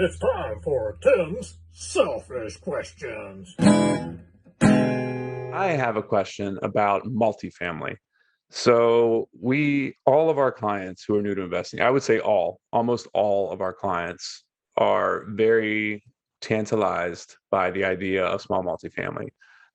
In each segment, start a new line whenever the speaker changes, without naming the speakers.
It's time for Tim's Selfish Questions.
I have a question about multifamily. So all of our clients who are new to investing, I would say almost all of our clients are very tantalized by the idea of small multifamily,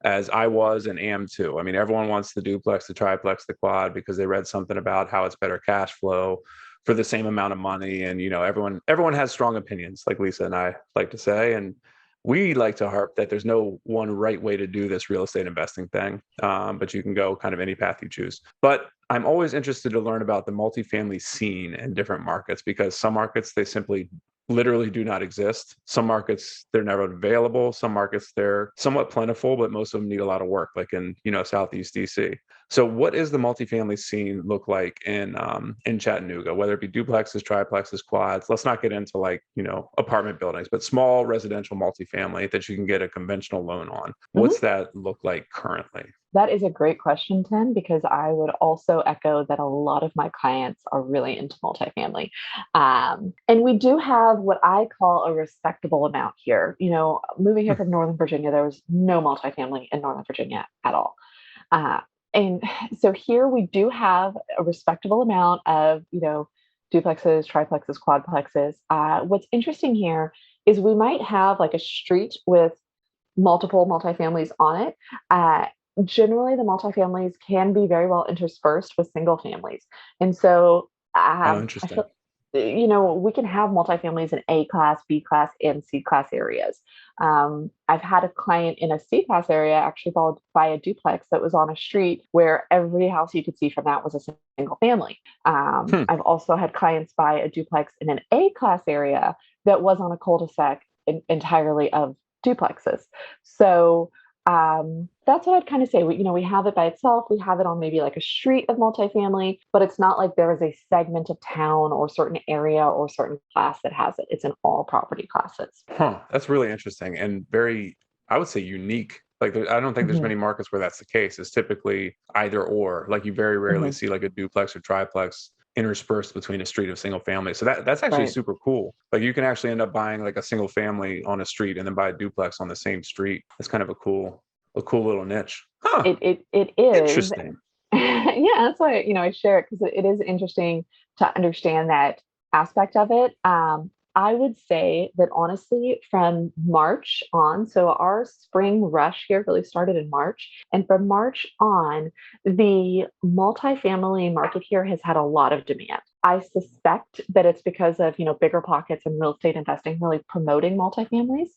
as I was and am too. I mean, everyone wants the duplex, the triplex, the quad because they read something about how it's better cash flow for the same amount of money. And everyone has strong opinions, like Lisa and I like to say. And we like to harp that there's no one right way to do this real estate investing thing, but you can go kind of any path you choose. But I'm always interested to learn about the multifamily scene in different markets because some markets, they simply literally do not exist. Some markets, they're never available. Some markets, they're somewhat plentiful, but most of them need a lot of work, like in, Southeast DC. So what is the multifamily scene look like in Chattanooga, whether it be duplexes, triplexes, quads? Let's not get into like, apartment buildings, but small residential multifamily that you can get a conventional loan on.
Mhm.
What's that look like currently?
That is a great question, Tim, because I would also echo that a lot of my clients are really into multifamily. And we do have what I call a respectable amount here. Moving here from Northern Virginia, there was no multifamily in Northern Virginia at all. Uh, and so here we do have a respectable amount of, duplexes, triplexes, quadplexes. What's interesting here is we might have like a street with multiple multifamilies on it. Generally, the multifamilies can be very well interspersed with single families. And so
Oh,
I
interesting.
feel, we can have multifamilies in A class, B class, and C class areas. I've had a client in a C class area actually followed by a duplex that was on a street where every house you could see from that was a single family.
Hmm.
I've also had clients buy a duplex in an A class area that was on a cul-de-sac entirely of duplexes. So that's what I'd kind of say. We have it by itself. We have it on maybe like a street of multifamily, but it's not like there is a segment of town or certain area or certain class that has it. It's in all property classes.
Huh. That's really interesting and very, I would say, unique. Like, I don't think there's
Hmm.
many markets where that's the case. It's typically either or. Like, you very rarely
Hmm.
see like a duplex or triplex interspersed between a street of single family. So that's actually
Right.
super cool. Like, you can actually end up buying like a single family on a street and then buy a duplex on the same street. It's kind of a cool little niche. Huh.
It is.
Interesting.
Yeah, that's why, I share it because it is interesting to understand that aspect of it. I would say that honestly, from March on, so our spring rush here really started in March. And from March on, the multifamily market here has had a lot of demand. I suspect that it's because of, bigger pockets and real estate investing really promoting multifamilies.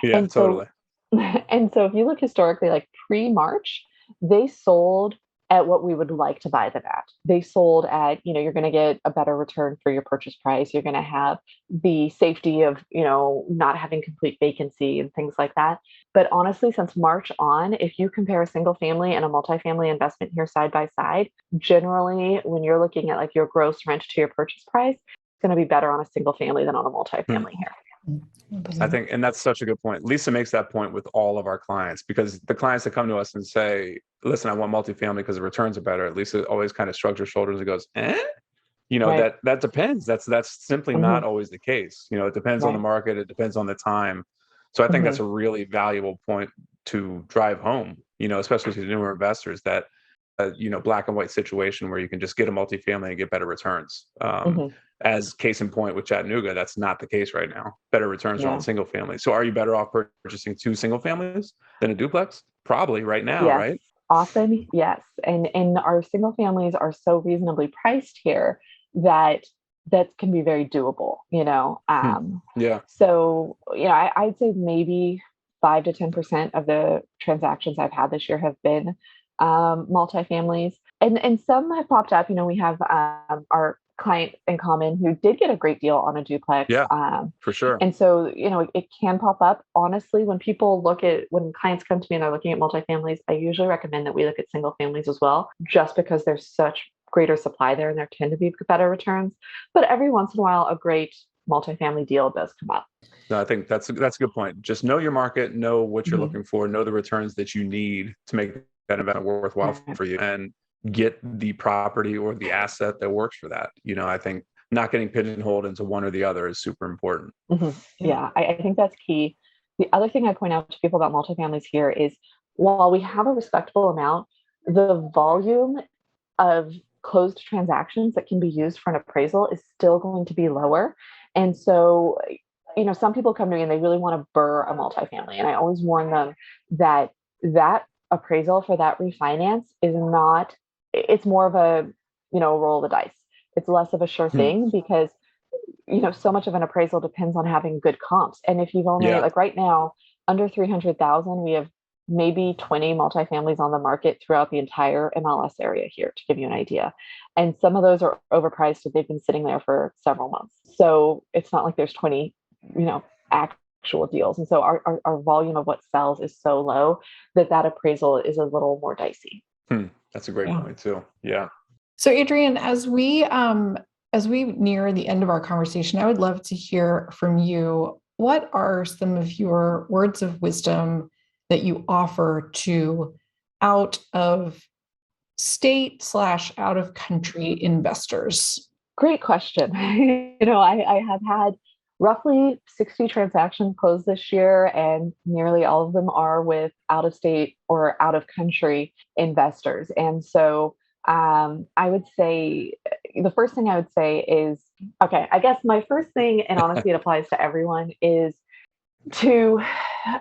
Yeah,
And
totally.
so, and so if you look historically, like pre-March, they sold at what we would like to buy them at. They sold at, you're going to get a better return for your purchase price. You're going to have the safety of, not having complete vacancy and things like that. But honestly, since March on, if you compare a single family and a multifamily investment here side by side, generally when you're looking at like your gross rent to your purchase price, it's going to be better on a single family than on a
Hmm.
multifamily here.
I
100%.
think, and that's such a good point. Lisa makes that point with all of our clients because the clients that come to us and say, listen, I want multifamily because the returns are better. Lisa always kind of shrugs her shoulders and goes, eh?
Right.
That depends. That's simply
Hmm.
not always the case. It depends on the
Right.
market. It depends on the time. So I think
Hmm.
that's a really valuable point to drive home, especially to newer investors that, black and white situation where you can just get a multifamily and get better returns.
Hmm.
As case in point with Chattanooga, that's not the case right now. Better returns are on
Yeah.
single family. So are you better off purchasing two single families than a duplex? Probably right now,
Yes,
right?
often, yes. And our single families are so reasonably priced here that that can be very doable,
Hmm. Yeah.
So, I'd say maybe 5 to 10% of the transactions I've had this year have been multifamilies. And some have popped up. We have our client in common who did get a great deal on a duplex.
Yeah, for sure.
And so, it can pop up. Honestly, when clients come to me and they're looking at multifamilies, I usually recommend that we look at single families as well, just because there's such greater supply there and there tend to be better returns. But every once in a while, a great multifamily deal does come up.
No, I think that's a good point. Just know your market, know what you're
Mhm.
looking for, know the returns that you need to make that investment worthwhile
Right.
for you, and get the property or the asset that works for that. I think not getting pigeonholed into one or the other is super important.
Yeah, I think that's key. The other thing I point out to people about multifamilies here is while we have a respectable amount, the volume of closed transactions that can be used for an appraisal is still going to be lower. And so, some people come to me and they really want to burr a multifamily. And I always warn them that that appraisal for that refinance is not, it's more of a, roll of the dice. It's less of a sure thing because so much of an appraisal depends on having good comps. And if you've only
Yeah.
like right now, under 300,000, we have maybe 20 multifamilies on the market throughout the entire MLS area here to give you an idea. And some of those are overpriced if they've been sitting there for several months. So it's not like there's 20, actual deals. And so our volume of what sells is so low that appraisal is a little more dicey.
That's a great point too. Yeah.
So Adrienne, as we near the end of our conversation, I would love to hear from you. What are some of your words of wisdom that you offer to out of state / out of country investors?
Great question. I have had roughly 60 transactions closed this year, and nearly all of them are with out of state or out of country investors. And so I would say the first thing I would say is, okay, I guess my first thing, and honestly, it applies to everyone, is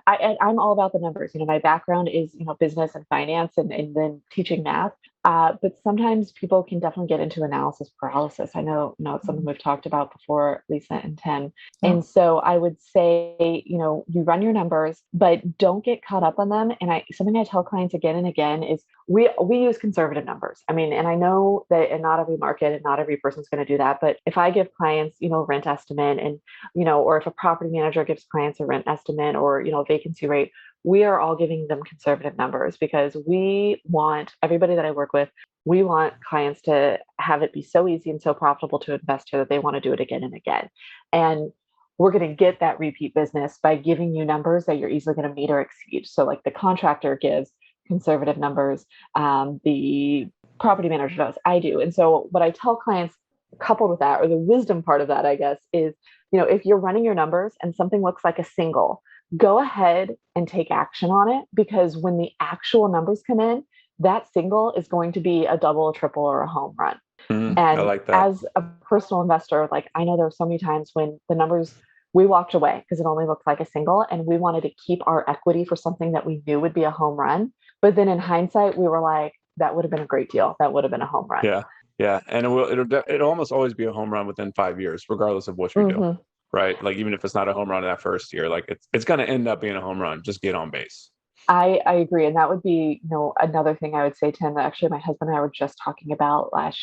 I'm all about the numbers. My background is, business and finance and then teaching math. But sometimes people can definitely get into analysis paralysis. I know, it's something we've talked about before, Lisa and Tim. And so I would say, you run your numbers, but don't get caught up on them. And something I tell clients again and again is we use conservative numbers. I mean, and I know that in not every market and not every person's going to do that. But if I give clients, rent estimate and, or if a property manager gives clients a rent estimate or, vacancy rate, we are all giving them conservative numbers because we want everybody that I work with, we want clients to have it be so easy and so profitable to invest here that they want to do it again and again. And we're going to get that repeat business by giving you numbers that you're easily going to meet or exceed. So like the contractor gives conservative numbers, the property manager does, I do. And so what I tell clients coupled with that, or the wisdom part of that, I guess, is, if you're running your numbers and something looks like a single, go ahead and take action on it, because when the actual numbers come in, that single is going to be a double, a triple, or a home run. And
I like that.
As a personal investor, like I know there were so many times when the numbers, we walked away because it only looked like a single and we wanted to keep our equity for something that we knew would be a home run. But then in hindsight, we were like, that would have been a great deal. That would have been a home run.
Yeah. Yeah. And it'll almost always be a home run within 5 years, regardless of what you do. Right. Like even if it's not a home run in that first year, like it's going to end up being a home run. Just get on base.
I agree. And that would be, another thing I would say, Tim, that actually my husband and I were just talking about last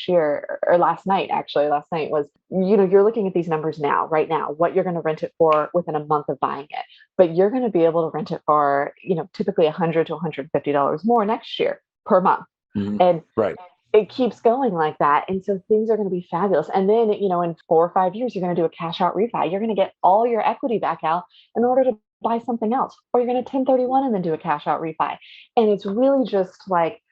night was, you're looking at these numbers now, right now, what you're going to rent it for within a month of buying it, but you're going to be able to rent it for, typically $100 to $150 more next year per month. And
right.
It keeps going like that. And so things are going to be fabulous. And then, in 4 or 5 years, you're going to do a cash out refi. You're going to get all your equity back out in order to buy something else, or you're going to 1031 and then do a cash out refi. And it's really just like,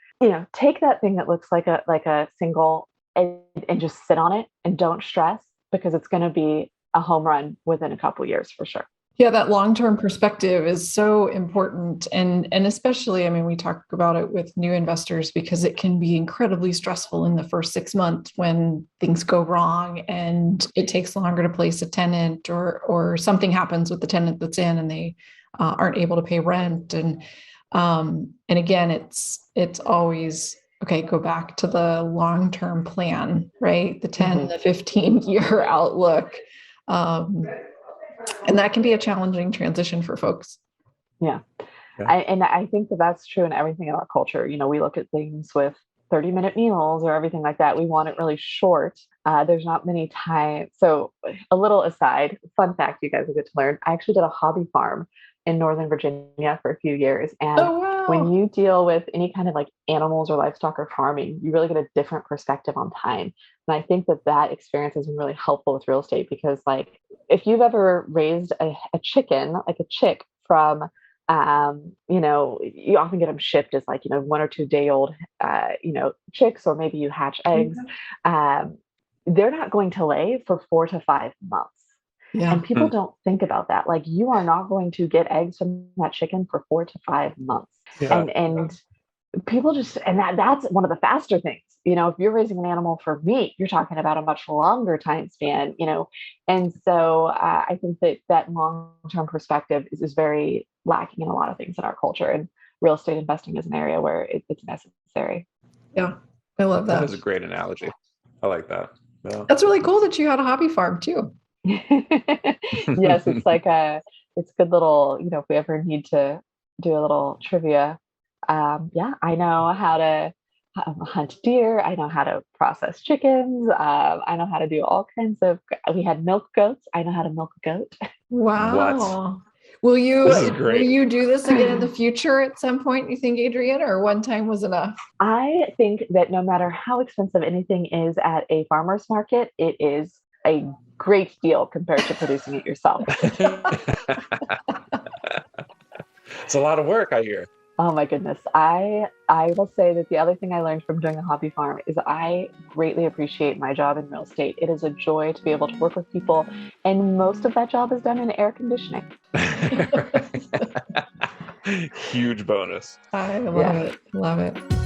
take that thing that looks like a single and just sit on it and don't stress, because it's going to be a home run within a couple of years for sure.
Yeah, that long-term perspective is so important. And especially, I mean, we talk about it with new investors because it can be incredibly stressful in the first 6 months when things go wrong and it takes longer to place a tenant or something happens with the tenant that's in and they aren't able to pay rent. And again, it's always, okay, go back to the long-term plan, right? The 10, the 15-year outlook. And that can be a challenging transition for folks.
Yeah. I think that's true in everything in our culture. We look at things with 30-minute meals or everything like that. We want it really short. There's not many times. So a little aside, fun fact you guys will get to learn. I actually did a hobby farm in Northern Virginia for a few years. And when you deal with any kind of like animals or livestock or farming, you really get a different perspective on time. And I think that experience has been really helpful with real estate, because like if you've ever raised a chicken, like a chick from, you often get them shipped as like, 1 or 2 day old, chicks, or maybe you hatch eggs. they're not going to lay for 4 to 5 months.
Yeah.
And people don't think about that. Like, you are not going to get eggs from that chicken for 4 to 5 months.
Yeah.
And people just, and that's one of the faster things. If you're raising an animal for meat, you're talking about a much longer time span, And so I think that long-term perspective is very lacking in a lot of things in our culture. And real estate investing is an area where it's necessary.
Yeah. I love that.
That is a great analogy. I like that. Yeah.
That's really cool that you had a hobby farm too.
Yes, it's good little, if we ever need to do a little trivia. I know how to hunt deer. I know how to process chickens. I know how to do all kinds of, we had milk goats. I know how to milk a goat.
Wow. Will you
This is great.
do this again in the future at some point, you think, Adrienne, or one time was enough?
I think that no matter how expensive anything is at a farmer's market, it is a great deal compared to producing it yourself.
It's a lot of work, I hear.
Oh my goodness. I will say that the other thing I learned from doing a hobby farm is I greatly appreciate my job in real estate. It is a joy to be able to work with people, and most of that job is done in air conditioning.
Huge bonus.
I love it. Love it.